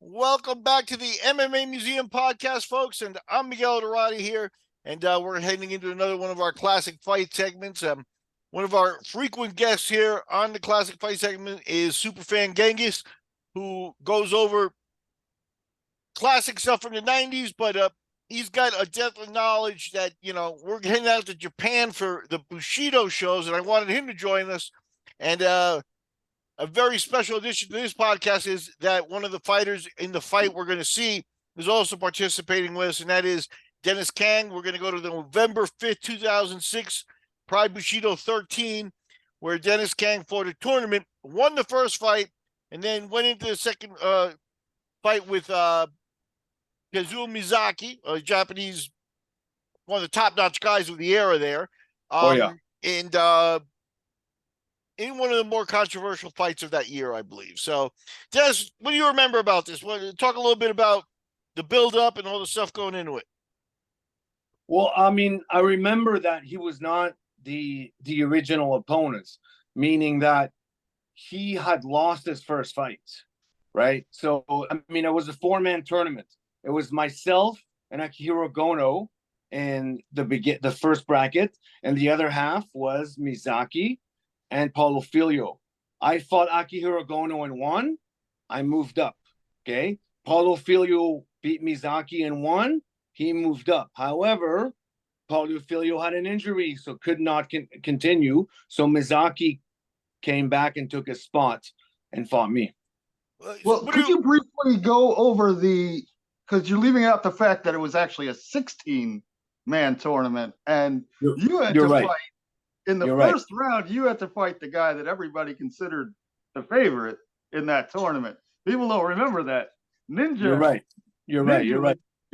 Welcome back to the MMA Museum podcast, folks. And I'm Miguel Dorati here. And we're heading into another one of our classic fight segments. One of our frequent guests here on the classic fight segment is superfan Genghis, who goes over classic stuff from the 90s, but he's got a depth of knowledge that, we're heading out to Japan for the Bushido shows, and I wanted him to join us. And a very special addition to this podcast is that one of the fighters in the fight we're going to see is also participating with us, and that is Denis Kang. We're going to go to the November 5th, 2006 Pride Bushido 13, where Denis Kang fought a tournament, won the first fight, and then went into the second fight with Kazuo Misaki, a Japanese, one of the top-notch guys of the era there. And in one of the more controversial fights of that year, I believe. So, Des, what do you remember about this? Talk a little bit about the build-up and all the stuff going into it. Well, I mean, I remember that he was not the original opponents, meaning that he had lost his first fight, right? So, I mean, it was a four-man tournament. It was myself and Akihiro Gono in the first bracket, and the other half was Misaki and Paulo Filho. I fought Akihiro Gono and won. I moved up. Okay. Paulo Filho beat Misaki and won. He moved up. However, Paulo Filho had an injury, so could not continue. So Misaki came back and took his spot and fought me. Well, could you briefly go over because you're leaving out the fact that it was actually a 16-man tournament, and you had to fight. In the first round, you had to fight the guy that everybody considered the favorite in that tournament. People don't remember that. Ninja. You're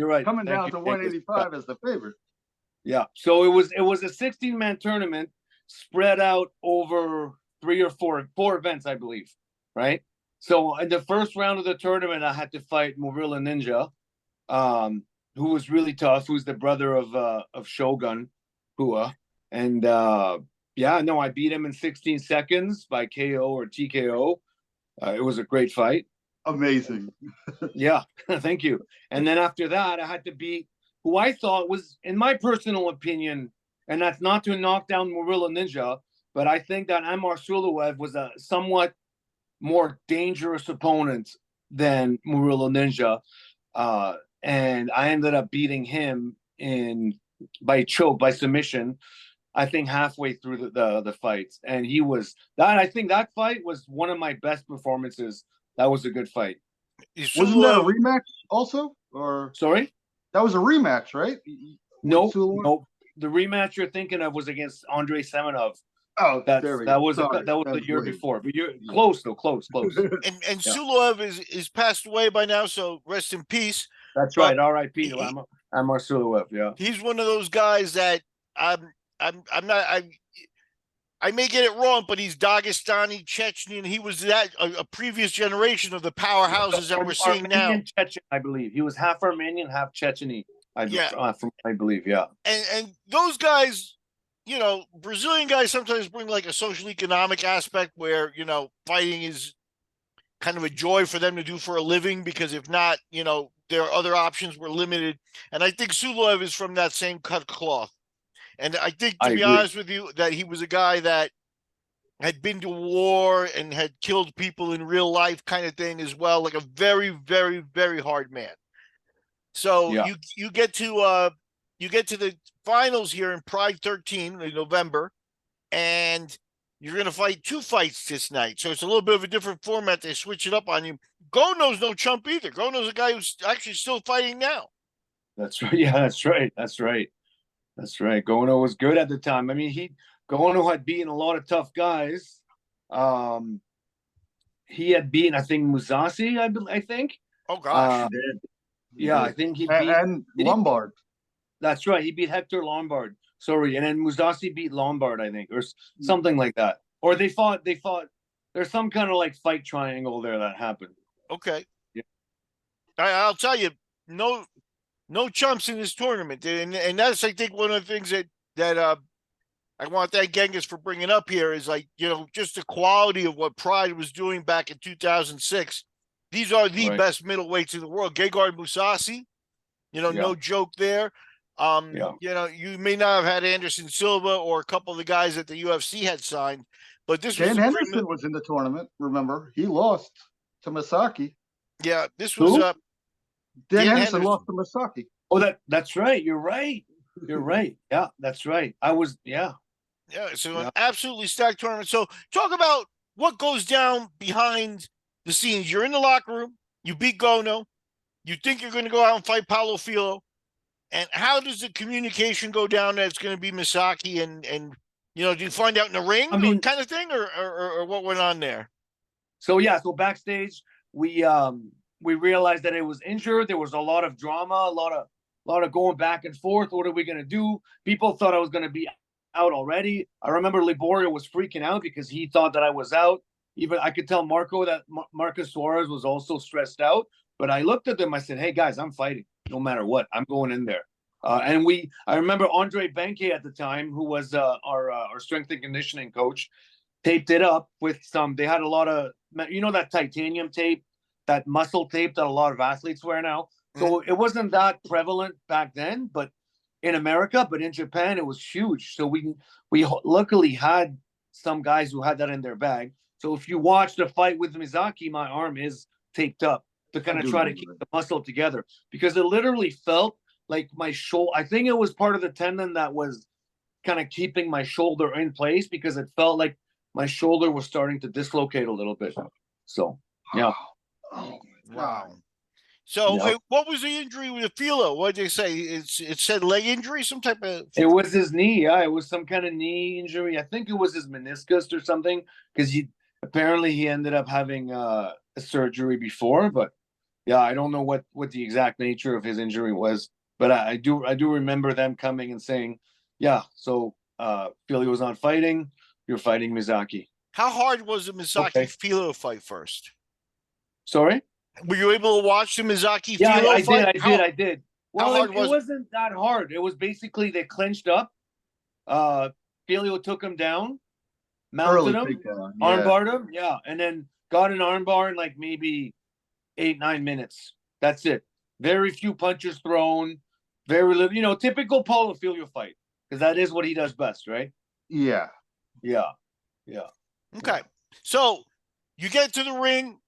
right. Coming down to 185 as the favorite. Yeah. So it was a 16-man tournament spread out over four events, I believe. Right. So in the first round of the tournament, I had to fight Morilla Ninja, who was really tough, who's the brother of Shogun Hua. And I beat him in 16 seconds by KO or TKO. It was a great fight. Amazing. Yeah, thank you. And then after that, I had to beat who I thought was, in my personal opinion, and that's not to knock down Morilla Ninja, but I think that Amar Suloev was a somewhat more dangerous opponent than Morilla Ninja. And I ended up beating him by submission, I think halfway through the fights. And I think that fight was one of my best performances. That was a good fight. Wasn't that a rematch also? Or sorry? That was a rematch, right? No. The rematch you're thinking of was against Andrei Semenov. Oh, that was the year before. But you're close. And Suloev is passed away by now, so rest in peace. That's right. R.I.P. Amar Suloev. Yeah. He's one of those guys that I may get it wrong, but he's Dagestani, Chechen. He was a previous generation of the powerhouses that we're seeing now. Chechen, I believe he was half Armenian, half Checheni. I believe, yeah. And those guys, Brazilian guys sometimes bring like a social economic aspect where fighting is kind of a joy for them to do for a living, because if not, their other options were limited. And I think Suloev is from that same cut cloth. And I think, to be honest with you, that he was a guy that had been to war and had killed people in real life kind of thing as well, like a very, very, very hard man. So you get to the finals here in Pride 13 in November, and you're going to fight two fights this night. So it's a little bit of a different format. They switch it up on you. Gono's no chump either. Gono's a guy who's actually still fighting now. That's right. Yeah, that's right. Gono was good at the time. I mean, Gono had beaten a lot of tough guys. He had beaten, I think, Musasi, I think. Oh, gosh. I think he beat... And Lombard. That's right. He beat Hector Lombard. Sorry. And then Musasi beat Lombard, I think, or something like that. Or they fought. There's some kind of like fight triangle there that happened. Okay. Yeah. I'll tell you, no chumps in this tournament. And that's, I think, one of the things that I want to thank Genghis for bringing up here is, like, just the quality of what Pride was doing back in 2006. these are the Right. best middleweights in the world. Gegard Mousasi, no joke there. You may not have had Anderson Silva or a couple of the guys that the UFC had signed, but this was Dan Henderson was in the tournament. Remember, he lost to Misaki. Yeah, this was Dan Henderson lost to Misaki. Oh, that's right. You're right. You're right. Yeah, that's right. Yeah, so an absolutely stacked tournament. So talk about what goes down behind the scenes. You're in the locker room. You beat Gono. You think you're going to go out and fight Paulo Filho. And how does the communication go down that it's going to be Misaki? And do you find out in the ring kind of thing? Or what went on there? So backstage, we realized that it was injured. There was a lot of drama, a lot of going back and forth. What are we going to do? People thought I was going to be out already. I remember Liborio was freaking out because he thought that I was out. Even I could tell Marco that Marcus Suarez was also stressed out. But I looked at them. I said, "Hey guys, I'm fighting no matter what. I'm going in there." I remember Andre Benke at the time, who was our strength and conditioning coach, taped it up with some. They had a lot of that titanium tape, that muscle tape that a lot of athletes wear now. So it wasn't that prevalent back then, but in America, but in Japan, it was huge. So we luckily had some guys who had that in their bag. So if you watch the fight with Misaki, my arm is taped up to kind of try to keep the muscle together, because it literally felt like my shoulder. I think it was part of the tendon that was kind of keeping my shoulder in place, because it felt like my shoulder was starting to dislocate a little bit. So, yeah. Oh, wow. So what was the injury with Filho? What did they say? It said leg injury, some type of... It was his knee. Yeah, it was some kind of knee injury. I think it was his meniscus or something, because he ended up having a surgery before. But yeah, I don't know what the exact nature of his injury was. But I do remember them coming and saying, yeah, so Filho was not fighting. You're fighting Misaki. How hard was the Misaki-Filho fight first? Sorry? Were you able to watch the Misaki-Filho fight? I did. Well, it wasn't that hard. It was basically they clinched up. Filho took him down, mounted him, armbarred him, and then got an armbar in like maybe 8-9 minutes. That's it. Very few punches thrown. Very little, typical Paulo Filho fight, because that is what he does best, right? Yeah. Okay, so you get to the ring.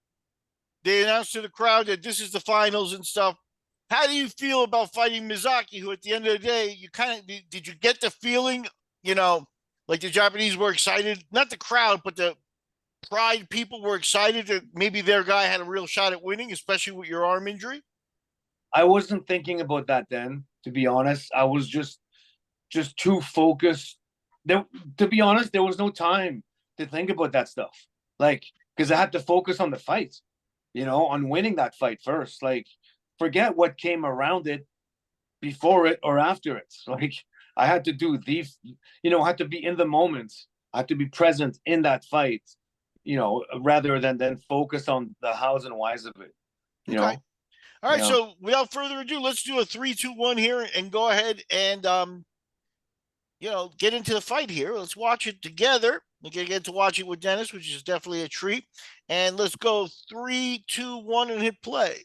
They announce to the crowd that this is the finals and stuff. How do you feel about fighting Misaki, who at the end of the day, did you get the feeling, like the Japanese were excited, not the crowd, but the Pride people were excited that maybe their guy had a real shot at winning, especially with your arm injury? I wasn't thinking about that then, to be honest. I was just too focused. To be honest, there was no time to think about that stuff. Like, because I had to focus on the fight, on winning that fight first. Like, forget what came around it, before it or after it. Like, I had to do I had to be in the moment. I had to be present in that fight, rather than focus on the hows and whys of it. Okay. All right, so without further ado, let's do a 3-2-1 here and go ahead and get into the fight here. Let's watch it together. We get to watch it with Dennis, which is definitely a treat. And let's go 3, 2, 1 and hit play.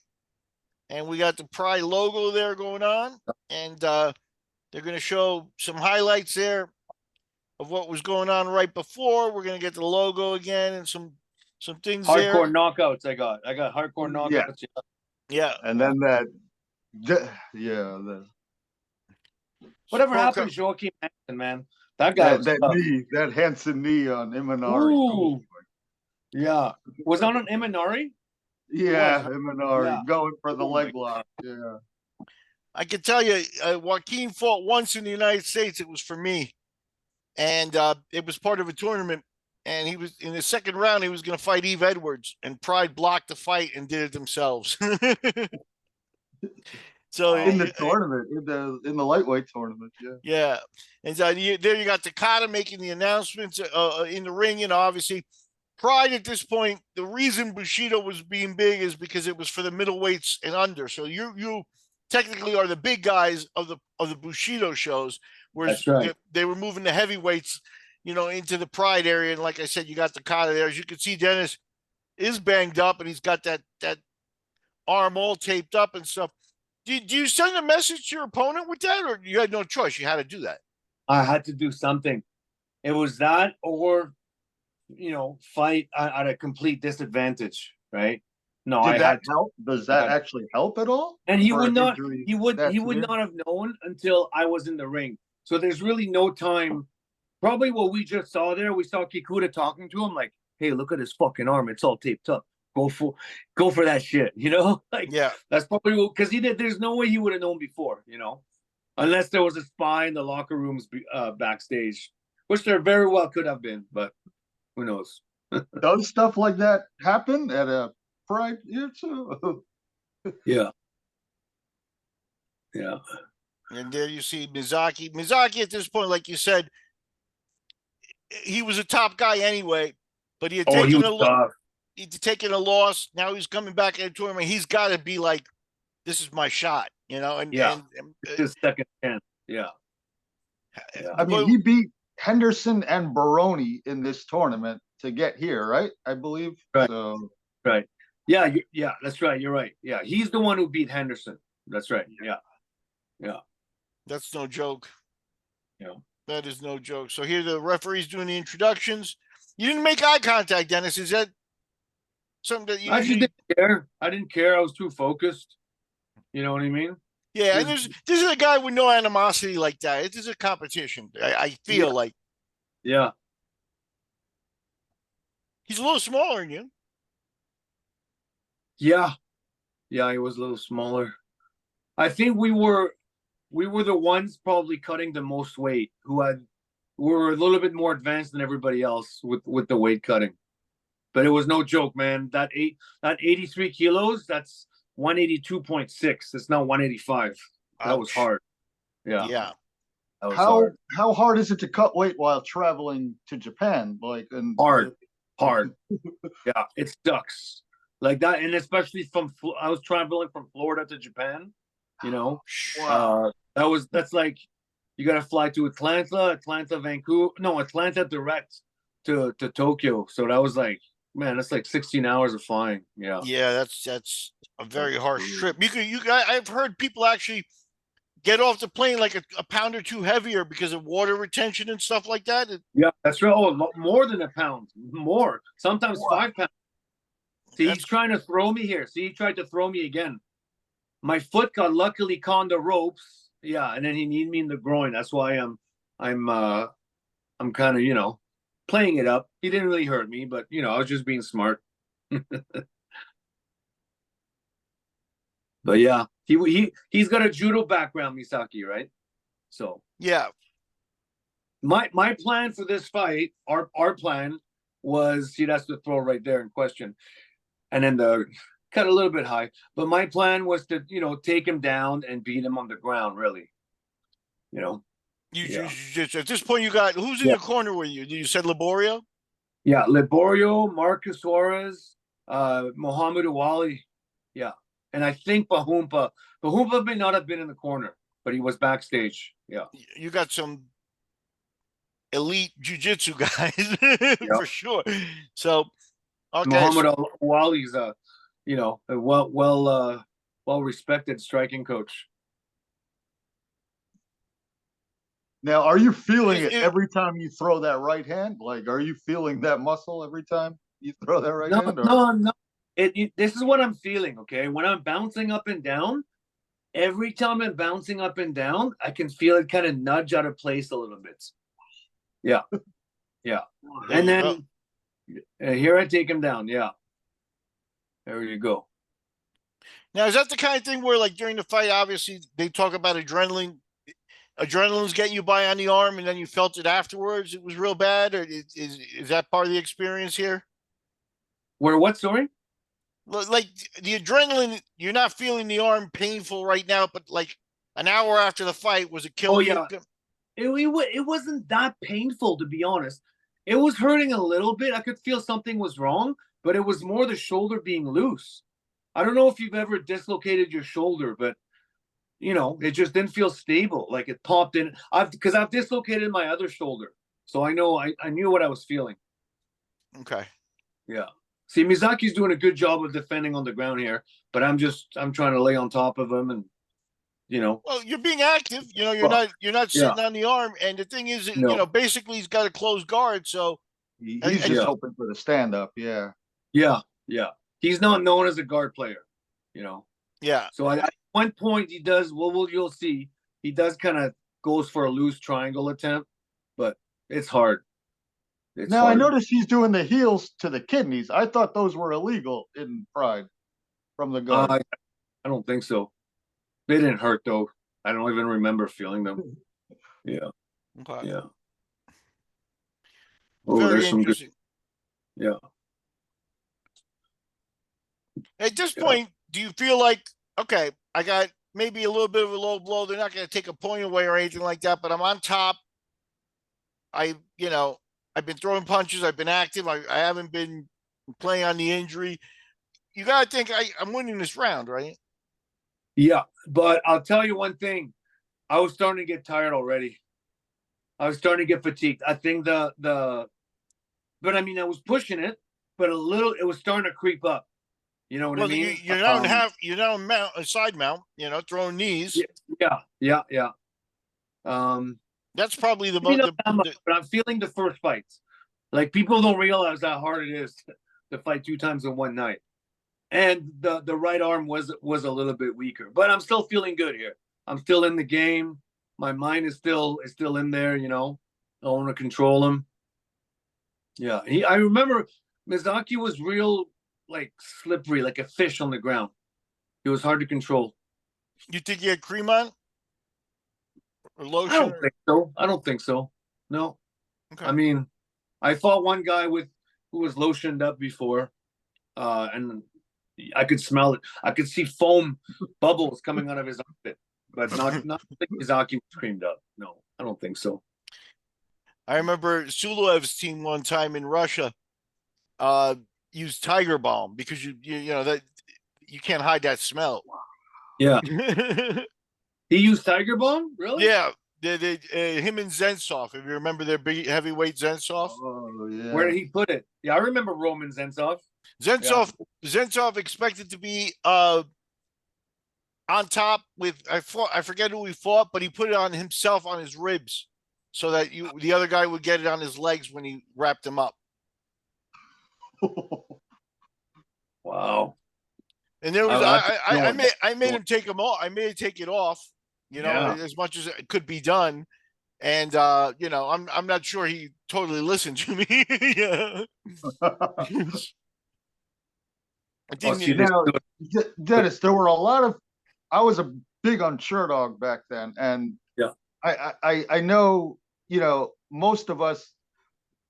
And we got the Pride logo there going on, and they're going to show some highlights there of what was going on right before. We're going to get the logo again and some things hardcore there. Knockouts. I got hardcore knockouts. Yeah. And then whatever happened to Joaquin Hansen, man? That guy that Hansen knee on Imanari. Yeah. Was that on Imanari? Yeah, Imanari going for the leg lock. Yeah. I can tell you, Joaquin fought once in the United States. It was for me. And it was part of a tournament. And he was in the second round, he was going to fight Eve Edwards, and Pride blocked the fight and did it themselves. So in the tournament, in the lightweight tournament, yeah. And so there you got Takada making the announcements in the ring, obviously Pride at this point. The reason Bushido was being big is because it was for the middleweights and under. So you technically are the big guys of the Bushido shows, whereas they were moving the heavyweights, into the Pride area. And like I said, you got Takada there. As you can see, Dennis, is banged up and he's got that arm all taped up and stuff. Do you send a message to your opponent with that, or you had no choice? You had to do that. I had to do something. It was that, or fight at a complete disadvantage, right? No, Did that help? Does that actually help at all? And he would not. He would not have known until I was in the ring. So there's really no time. Probably what we just saw there, we saw Kikuta talking to him like, "Hey, look at his fucking arm; it's all taped up. Go for that shit." Like, yeah, that's probably because he did. There's no way he would have known before, unless there was a spy in the locker rooms backstage, which there very well could have been, but who knows? Does stuff like that happen at a Pride here too? Yeah. And there you see Misaki. Misaki at this point, like you said, he was a top guy anyway, but he had taken a loss. Now he's coming back into the tournament. He's got to be like, this is my shot, and his second chance. Yeah. I mean, he beat Henderson and Baroni in this tournament to get here, right? I believe. Right. So. Right. Yeah. That's right. You're right. Yeah. He's the one who beat Henderson. That's right. Yeah. That's no joke. Yeah. That is no joke. So here the referee's doing the introductions. You didn't make eye contact, Dennis. Is that something that you I just didn't care. I didn't care. I was too focused. You know what I mean? Yeah, and this is a guy with no animosity like that. It is a competition. I feel like. Yeah. He's a little smaller than you. Yeah, he was a little smaller. I think we were the ones probably cutting the most weight were a little bit more advanced than everybody else with the weight cutting. But it was no joke, man. That 83 kilos, that's 182.6. It's not 185. Ouch. That was hard. Yeah. Yeah. How hard is it to cut weight while traveling to Japan? Hard. Yeah, it sucks. Like that, and especially I was traveling from Florida to Japan, Wow. That's like you got to fly to Atlanta, Atlanta direct to Tokyo. So that was like, man, that's like 16 hours of flying. Yeah. Yeah, that's a very harsh trip. I've heard people actually get off the plane like a pound or two heavier because of water retention and stuff like that. Yeah, that's right. Oh, more than a pound, more. Sometimes 5 pounds. See, he's trying to throw me here. See, he tried to throw me again. My foot got luckily caught on the ropes. Yeah, and then he kneed me in the groin. That's why I'm kind of, playing it up. He didn't really hurt me, but I was just being smart. But yeah, he's got a judo background, Misaki, right? So yeah. My plan for this fight, our plan was, see, that's the throw right there in question. And then cut a little bit high. But my plan was to, take him down and beat him on the ground, really. Just at this point, you got who's in your corner with you? You said Laborio? Yeah, Laborio, Marcus Suarez, Muhammad Awali. Yeah. And I think Bahumpa. Bahumpa may not have been in the corner, but he was backstage. Yeah. You got some elite jiu-jitsu guys for sure. So okay. Muhammad Awali's a well respected striking coach. Now, are you feeling it every time you throw that right hand? Like, are you feeling that muscle every time you throw that right hand? No. This is what I'm feeling, okay? When I'm bouncing up and down, every time I'm bouncing up and down, I can feel it kind of nudge out of place a little bit. Yeah. Yeah. And then here I take him down. Yeah. There you go. Now, is that the kind of thing where, like, during the fight, obviously, they talk about adrenaline? Adrenaline's getting you by on the arm, and then you felt it afterwards? It was real bad? Or is that part of the experience here? Where what, sorry? Like, the adrenaline, you're not feeling the arm painful right now, but, like, an hour after the fight, was it killing you? It wasn't that painful, to be honest. It was hurting a little bit. I could feel something was wrong, but it was more the shoulder being loose. I don't know if you've ever dislocated your shoulder, but it just didn't feel stable. Like it popped in. Because I've dislocated my other shoulder, so I know I knew what I was feeling. Okay. Yeah. See, Mizaki's doing a good job of defending on the ground here, but I'm trying to lay on top of him, and Well, you're being active. You're not yeah, sitting on the arm. And the thing is, no, basically he's got a closed guard. So He's just hoping for the stand up. Yeah. yeah. He's not known as a guard player, yeah. So at one point he does. Well, you'll see. He does kind of goes for a loose triangle attempt, but it's hard. Now I noticed he's doing the heels to the kidneys. I thought those were illegal in Pride from the guard. I don't think so. They didn't hurt though. I don't even remember feeling them. Yeah. Okay. Yeah. Oh, Very there's some good. interesting. Yeah. At this point, do you feel like, okay, I got maybe a little bit of a low blow. They're not going to take a point away or anything like that, but I'm on top. I've been throwing punches. I've been active. I haven't been playing on the injury. You got to think I'm winning this round, right? Yeah, but I'll tell you one thing. I was starting to get tired already. I was starting to get fatigued. I think but I mean, I was pushing it, but it was starting to creep up. You know what I mean? You're now a side mount, throwing knees. Yeah. That's probably the most. But I'm feeling the first fights. Like, people don't realize how hard it is to fight 2 times in one night. And the right arm was a little bit weaker, but I'm still feeling good here. I'm still in the game. My mind is still in there. I want to control him. Yeah, I remember Misaki was real, like, slippery, like a fish on the ground. It was hard to control. You think he had cream on or lotion? I don't think so. No. Okay. I mean, I fought one guy who was lotioned up before, and I could smell it. I could see foam bubbles coming out of his armpit, but not Misaki was creamed up. No, I don't think so. I remember Suloev's team one time in Russia used Tiger Balm because you that you can't hide that smell. Yeah. He used Tiger Balm? Really? Yeah. Him and Zensov. If you remember their big heavyweight Zensov. Oh yeah. Where did he put it? Yeah, I remember Roman Zensov. Zensov expected to be on top with I forget who he fought, but he put it on himself on his ribs so that the other guy would get it on his legs when he wrapped him up. Wow. And there was I made him take him off. I made him take it off, as much as it could be done. And I'm not sure he totally listened to me. Yeah. Dennis, there were a lot of. I was a big on Sherdog back then, and yeah, I know most of us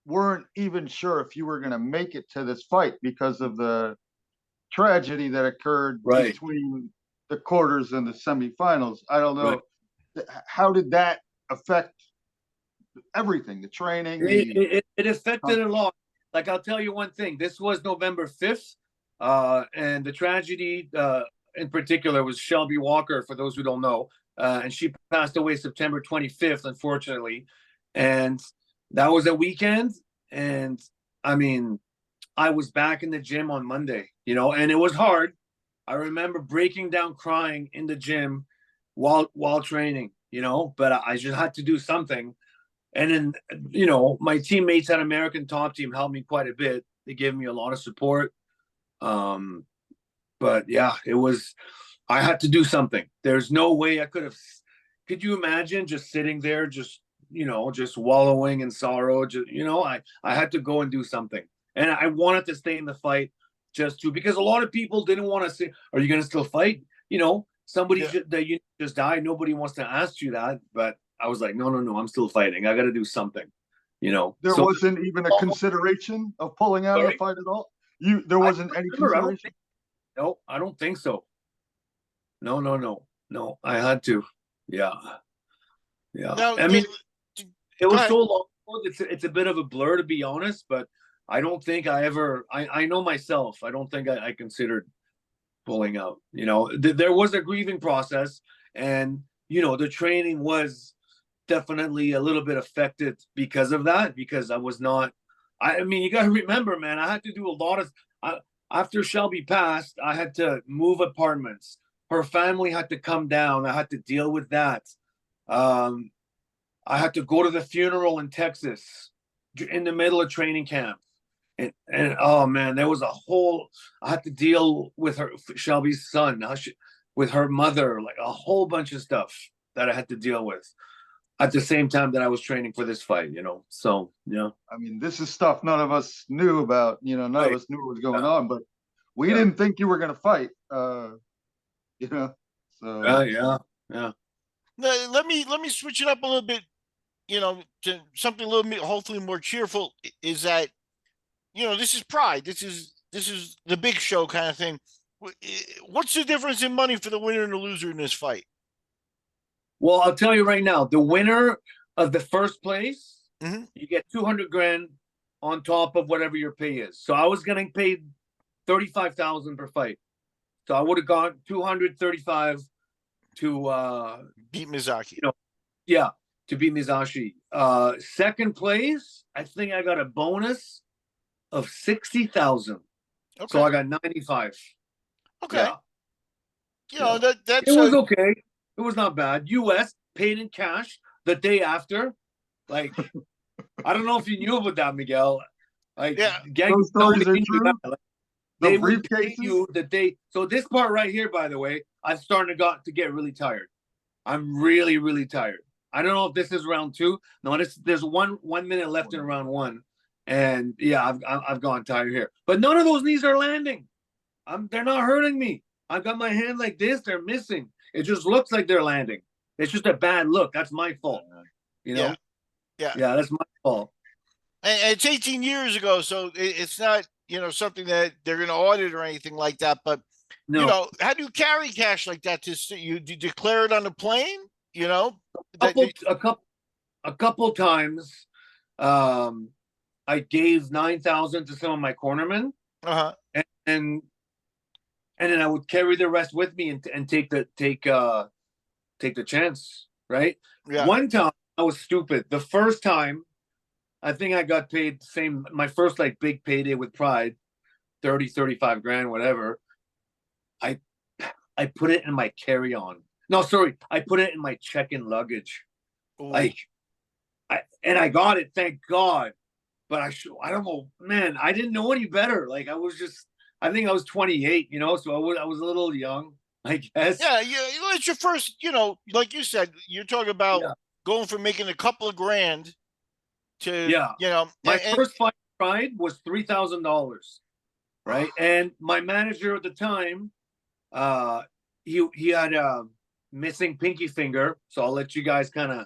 weren't even sure if you were going to make it to this fight because of the tragedy that occurred between the quarters and the semifinals. I don't know how did that affect everything, the training. It affected a lot. Like, I'll tell you one thing. This was November 5th. And the tragedy in particular was Shelby Walker, for those who don't know. And she passed away September 25th, unfortunately. And that was a weekend. And I mean, I was back in the gym on Monday, and it was hard. I remember breaking down crying in the gym while training, but I just had to do something. And then, my teammates at American Top Team helped me quite a bit. They gave me a lot of support. But yeah, I had to do something. There's no way I could you imagine just sitting there, just wallowing in sorrow? I had to go and do something. And I wanted to stay in the fight because a lot of people didn't want to say, are you going to still fight? Somebody that you just died. Nobody wants to ask you that. But I was like, no, I'm still fighting. I got to do something, There wasn't even a consideration of pulling out of the fight at all? There wasn't any consideration? No, I don't think so. No. I had to. Yeah. Now, I mean, it was so long. It's a bit of a blur, to be honest, but I don't think I know myself. I don't think I considered pulling out. There was a grieving process, and, the training was definitely a little bit affected because of that, because I was not I mean, you got to remember, man, I had to do a lot of, after Shelby passed, I had to move apartments. Her family had to come down. I had to deal with that. I had to go to the funeral in Texas in the middle of training camp. And oh man, there was a whole, I had to deal with her, Shelby's son, with her mother, like a whole bunch of stuff that I had to deal with at the same time that I was training for this fight, you know. So, yeah. I mean, this is stuff none of us knew about, you know, none of us knew what was going on, but we didn't think you were going to fight, you know. So, yeah. Let me switch it up a little bit, you know, to something a little bit, hopefully more cheerful. Is that, you know, this is Pride. This is the big show kind of thing. What's the difference in money for the winner and the loser in this fight? Well, I'll tell you right now, the winner of the first place, you get 200 grand on top of whatever your pay is. So I was getting paid 35,000 per fight. So I would have gone 235 to beat Misaki. You know, yeah, to beat Misaki. Second place, I think I got a bonus of 60,000. Okay. So I got 95. Okay. Yeah. You know, that's it was okay. It was not bad. US paid in cash the day after. Like, I don't know if you knew about that, Miguel. Like, those stories are true. Like, they would pay you the day. So this part right here, by the way, I'm starting to get really tired. I'm really, really tired. I don't know if this is round two. No, there's one minute left in round one, and yeah, I've gone tired here. But none of those knees are landing. They're not hurting me. I've got my hand like this. They're missing. It just looks like they're landing. It's just a bad look. That's my fault. You know? Yeah, that's my fault. And it's 18 years ago, so it's not, you know, something that they're going to audit or anything like that. But, you know, how do you carry cash like that? You declare it on the plane, you know? A couple times, I gave 9,000 to some of my cornermen. And then I would carry the rest with me and take the chance, right? Yeah. One time I was stupid. The first time, I think I got paid the same, my first like big payday with Pride, 30, 35 grand, whatever. I put it in my carry-on. No, sorry, I put it in my check-in luggage. Ooh. Like, I got it, thank God. But I don't know, man, I didn't know any better. Like, I think I was 28, you know, so I was a little young, I guess. Yeah, it's your first, you know, like you said, you're talking about going from making a couple of grand to, you know. My first fight Pride was $3,000, right? And my manager at the time, he had a missing pinky finger, so I'll let you guys kind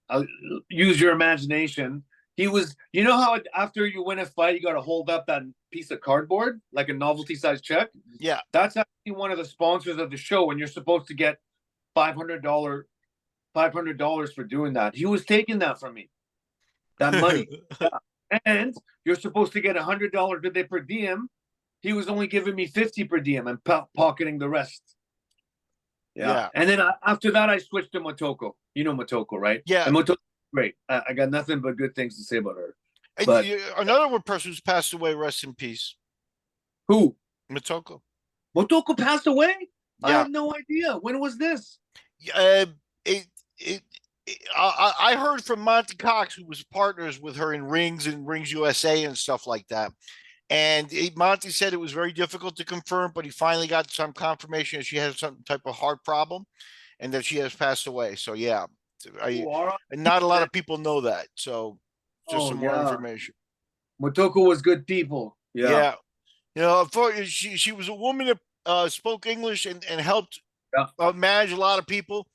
of use your imagination. He was, you know how after you win a fight, you got to hold up that piece of cardboard, like a novelty size check? Yeah. That's actually one of the sponsors of the show, and you're supposed to get $500 for doing that. He was taking that from me, that money. And you're supposed to get $100 a day per diem. He was only giving me 50 per diem and pocketing the rest. Yeah. And then after that, I switched to Mitoku. You know Mitoku, right? Yeah. And Mitoku, great. I got nothing but good things to say about her. But another person who's passed away, rest in peace. Who? Mitoku. Mitoku passed away? Yeah. I have no idea. When was this? I heard from Monty Cox, who was partners with her in Rings and Rings USA and stuff like that. And Monty said it was very difficult to confirm, but he finally got some confirmation that she had some type of heart problem and that she has passed away. So, yeah, and not a lot of people know that. So, just some more information. Mitoku was good people. Yeah. You know, she was a woman that spoke English and helped manage a lot of people.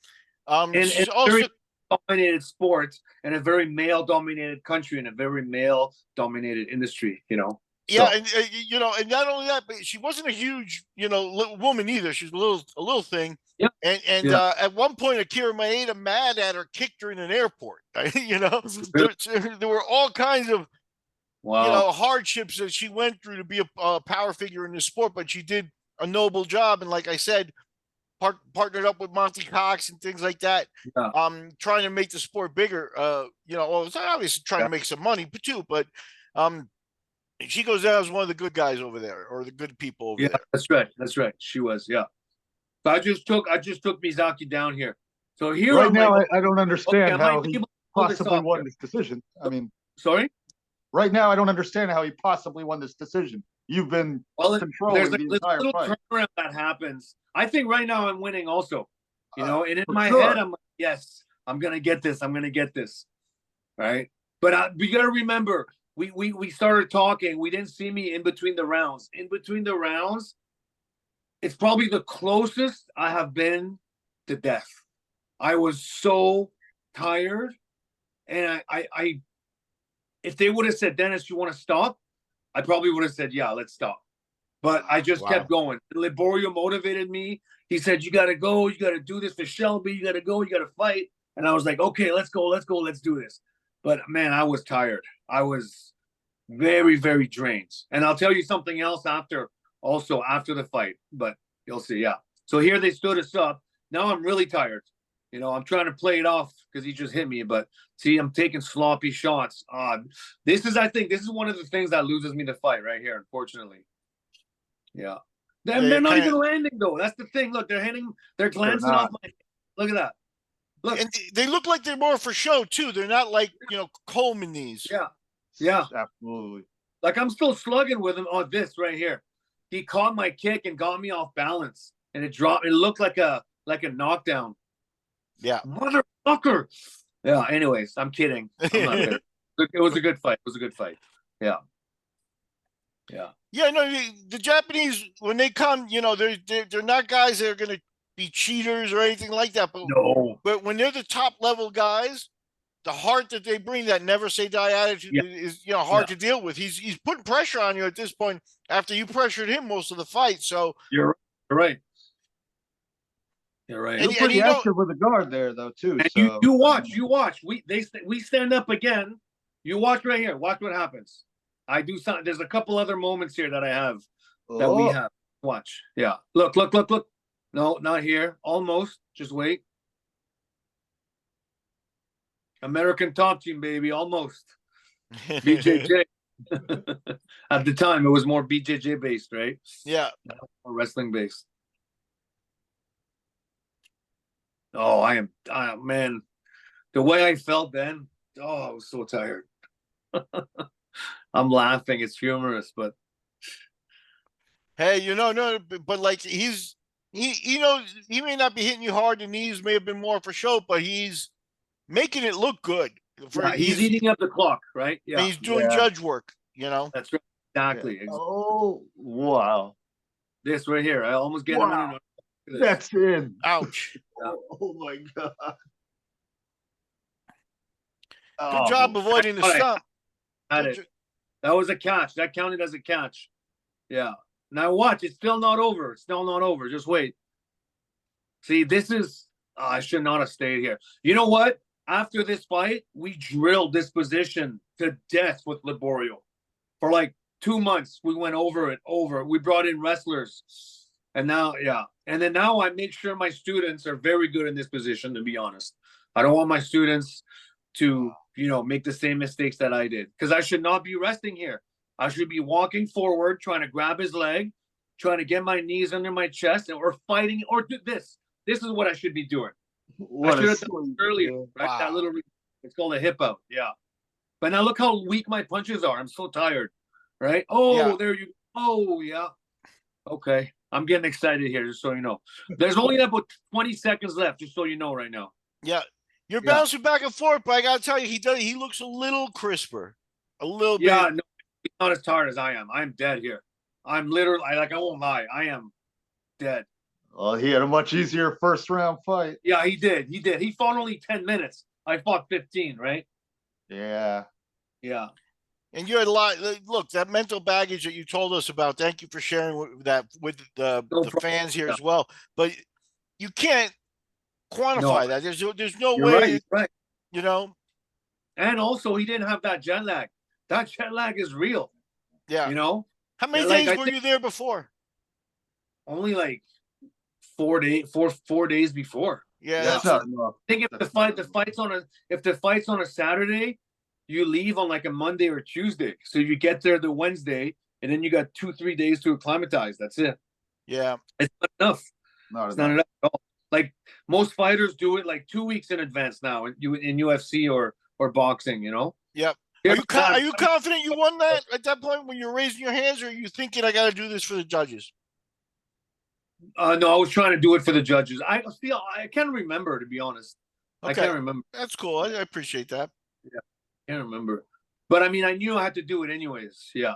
She's also very dominated sports in a very male-dominated country, in a very male-dominated industry, you know. Yeah, and you know, and not only that, but she wasn't a huge, you know, woman either. She was a little thing. Yeah. And at one point, Akira Maeda, mad at her, kicked her in an airport. You know, there were all kinds of, you know, hardships that she went through to be a power figure in the sport. But she did a noble job, and like I said, partnered up with Monty Cox and things like that. Yeah. Trying to make the sport bigger. You know, well, it's obviously trying to make some money too, but She goes down as one of the good guys over there, or the good people over there. That's right. That's right. She was, yeah. But I just took Misaki down here. So here right I'm now, like, I don't understand okay, how he possibly won this decision. I mean, sorry. Right now, I don't understand how he possibly won this decision. You've been controlling the entire little fight. turnaround that happens. I think right now I'm winning also. You know, and in my sure. head, I'm like, yes, I'm gonna get this. I'm gonna get this. Right. But we gotta remember, we started talking. We didn't see me in between the rounds. In between the rounds, it's probably the closest I have been to death. I was so tired, and I if they would have said, Dennis, you want to stop? I probably would have said, yeah, let's stop. But I just kept going. Liborio motivated me. He said, you got to go. You got to do this for Shelby. You got to go. You got to fight. And I was like, okay, let's go. Let's go. Let's do this. But, man, I was tired. I was very, very drained. And I'll tell you something else after the fight. But you'll see, yeah. So here they stood us up. Now I'm really tired. You know, I'm trying to play it off because he just hit me. But, see, I'm taking sloppy shots. I think this is one of the things that loses me the fight right here, unfortunately. Yeah. They're not even landing, though. That's the thing. Look, they're glancing off my – look at that. Look. And they look like they're more for show, too. They're not like, Coleman knees. Yeah. Yeah. Absolutely. Like, I'm still slugging with him on this right here. He caught my kick and got me off balance. And it dropped. It looked like a knockdown. Yeah. Motherfucker. Yeah, anyways, I'm kidding. I'm not kidding. It was a good fight. It was a good fight. Yeah. Yeah. Yeah, no, the Japanese, when they come, they're not guys that are going to be cheaters or anything like that. But, no. But when they're the top level guys, the heart that they bring, that never say die attitude, is hard to deal with. He's putting pressure on you at this point after you pressured him most of the fight. So you're right. You're right. You're pretty active with the guard there, though, too. And so. you watch. We stand up again. You watch right here. Watch what happens. I do something. There's a couple other moments here that I have that we have. Watch. Yeah. Look. No, not here. Almost. Just wait. American Top Team, baby. Almost. BJJ. At the time, it was more BJJ based, right? Yeah. More wrestling based. Oh, man. The way I felt then, I was so tired. I'm laughing. It's humorous, but hey, no, but like he may not be hitting you hard. The knees may have been more for show, but he's making it look good. He's eating up the clock, right? Yeah, and he's doing judge work. That's right. Exactly. Yeah. Oh, wow! This right here, I almost get him in. That's in. Ouch! Oh my god! Good job avoiding the stump. That was a catch. That counted as a catch. Yeah. Now watch. It's still not over. It's still not over. Just wait. See, this is. I should not have stayed here. You know what? After this fight, we drilled this position to death with Liborio. For like 2 months, we went over it. We brought in wrestlers. And now, and then now I make sure my students are very good in this position, to be honest. I don't want my students to, make the same mistakes that I did. Because I should not be resting here. I should be walking forward, trying to grab his leg, trying to get my knees under my chest, or fighting, or do this. This is what I should be doing. I should have done it earlier. Right? Wow. That little, it's called a hip out. Yeah. But now look how weak my punches are. I'm so tired. Right? Oh, there you. Oh, yeah. Okay. I'm getting excited here, just so you know. There's only about 20 seconds left, just so you know right now. Yeah. You're bouncing back and forth, but I got to tell you, he looks a little crisper. A little bit. Yeah, no, he's not as tired as I am. I'm dead here. I'm literally, I won't lie. I am dead. Well, he had a much easier first round fight. Yeah, he did. He fought only 10 minutes. I fought 15, right? Yeah. Yeah. And you had a lot. Look, that mental baggage that you told us about. Thank you for sharing that with the fans here as well. But you can't quantify that. There's no way. Right. And also, he didn't have that jet lag. That jet lag is real. Yeah. How many days were you there before? Only like 4 days before. Yeah. That's not enough. I think if the fight's on a Saturday, you leave on like a Monday or Tuesday. So you get there the Wednesday, and then you got 2-3 days to acclimatize. That's it. Yeah. It's not enough. It's not enough at all. Like most fighters do it like 2 weeks in advance now in UFC or boxing, you know? Yep. Are you confident you won that at that point when you're raising your hands, or are you thinking I got to do this for the judges? No, I was trying to do it for the judges. I can't remember, to be honest. Okay. I can't remember. That's cool. I appreciate that. Yeah, I can't remember. But I mean, I knew I had to do it anyways. Yeah.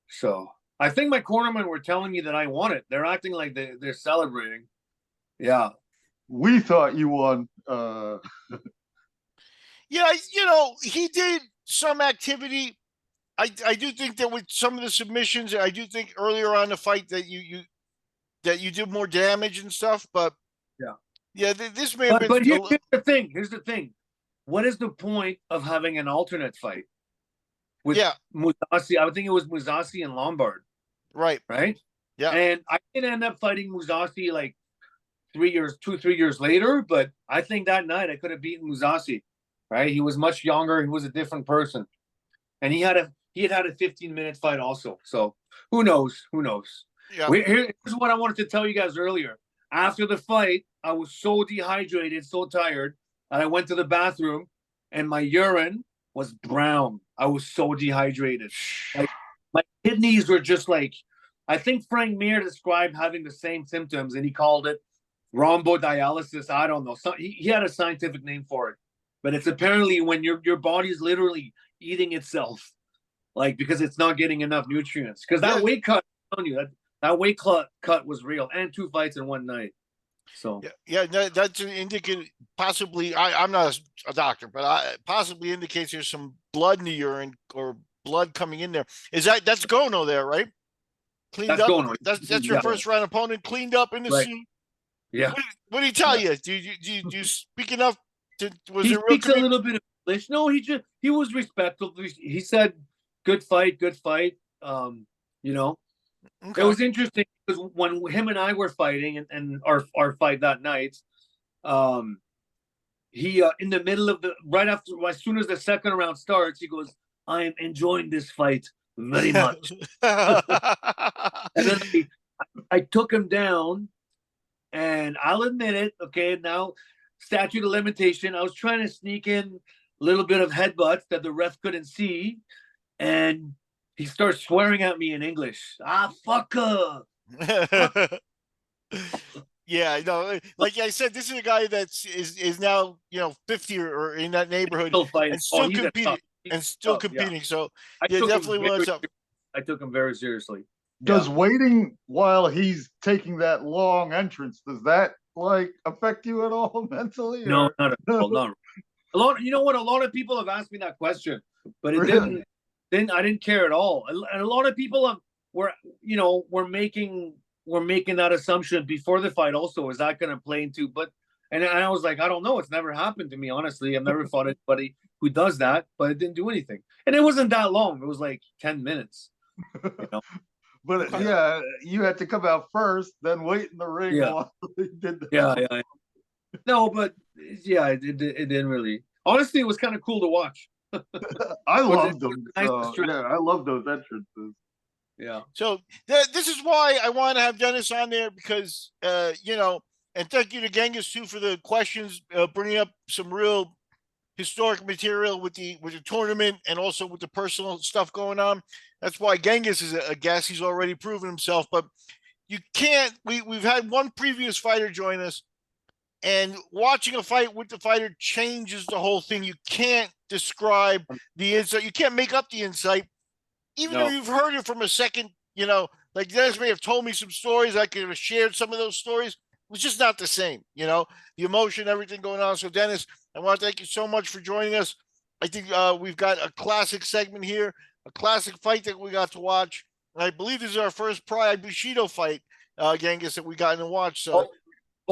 So I think my cornermen were telling me that I won it. They're acting like they're celebrating. Yeah. We thought you won. Yeah, he did some activity. I do think that with some of the submissions, I do think earlier on the fight that you did more damage and stuff. But yeah, this may have been. But here's the thing. Here's the thing. What is the point of having an alternate fight with Mousasi? I think it was Mousasi and Lombard. Right. Yeah. And I did end up fighting Mousasi like 3 years later, but I think that night I could have beaten Mousasi. Right? He was much younger. He was a different person, and he had a 15-minute fight also. So who knows? Who knows? Yeah. Here's what I wanted to tell you guys earlier. After the fight, I was so dehydrated, so tired, that I went to the bathroom, and my urine was brown. I was so dehydrated. Like my kidneys were just like. I think Frank Mir described having the same symptoms, and he called it rhombodylisis. I don't know. So he had a scientific name for it. But it's apparently when your body's literally eating itself, like because it's not getting enough nutrients. Because that weight cut, I'm telling you, that weight cut was real, and 2 fights in one night. So that's an indicator. Possibly, I'm not a doctor, but possibly indicates there's some blood in the urine or blood coming in there. That's Gono there, right? Cleaned that's up. Gono. That's your first round opponent, cleaned up in the suit. Yeah. What did he tell you? Do you speak enough? He speaks a little bit of English. No, he was respectful. He said, "Good fight, good fight." You know, It was interesting because when him and I were fighting and our fight that night, he in the middle of as soon as the second round starts, he goes, "I am enjoying this fight very much." And then I took him down, and I'll admit it. Okay, now. Statute of limitation. I was trying to sneak in a little bit of headbutts that the ref couldn't see, and he starts swearing at me in English. Fucker. Yeah, no, like I said, this is a guy that's is now 50 or in that neighborhood and still competing competing. So definitely was up. I took him very seriously. Does waiting while he's taking that long entrance, does that affect you at all mentally? No, not at all. Not a lot. You know what? A lot of people have asked me that question, but it didn't. I didn't care at all. And a lot of people were making that assumption before the fight. Also, is that going to play into? And I was like, I don't know. It's never happened to me. Honestly, I've never fought anybody who does that, but it didn't do anything. And it wasn't that long. It was like 10 minutes. But you had to come out first, then wait in the ring while he did that. Yeah. No, but it didn't really. Honestly, it was kind of cool to watch. I loved them. I love those entrances. Yeah. So this is why I want to have Denis on there because and thank you to Genghis too for the questions, bringing up some real historic material with the tournament and also with the personal stuff going on. That's why Genghis is a guest. He's already proven himself, but you can't. We've had one previous fighter join us, and watching a fight with the fighter changes the whole thing. You can't describe the insight. You can't make up the insight, even if you've heard it from a second. Like Denis may have told me some stories. I could have shared some of those stories. It was just not the same. The emotion, everything going on. So Denis, I want to thank you so much for joining us. I think we've got a classic segment here. A classic fight that we got to watch. And I believe this is our first Pride Bushido fight, Genghis, that we got to watch. So,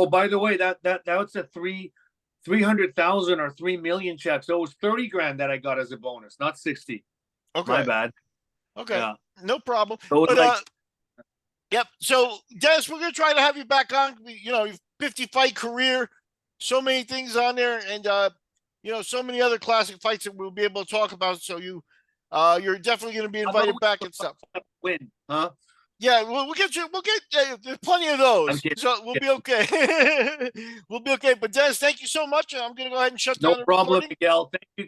by the way, that was a 300,000 or 3 million check. So it was 30 grand that I got as a bonus, not 60. Okay, my bad. Okay, no problem. So yep. So Denis, we're gonna try to have you back on. 50 fight career, so many things on there, and so many other classic fights that we'll be able to talk about. So you're definitely going to be invited back and stuff. Win, huh? Yeah, we'll get you. We'll get there's plenty of those, so we'll be okay. We'll be okay. But Dennis, thank you so much. I'm going to go ahead and shut down the problem, recording. Miguel. Thank you,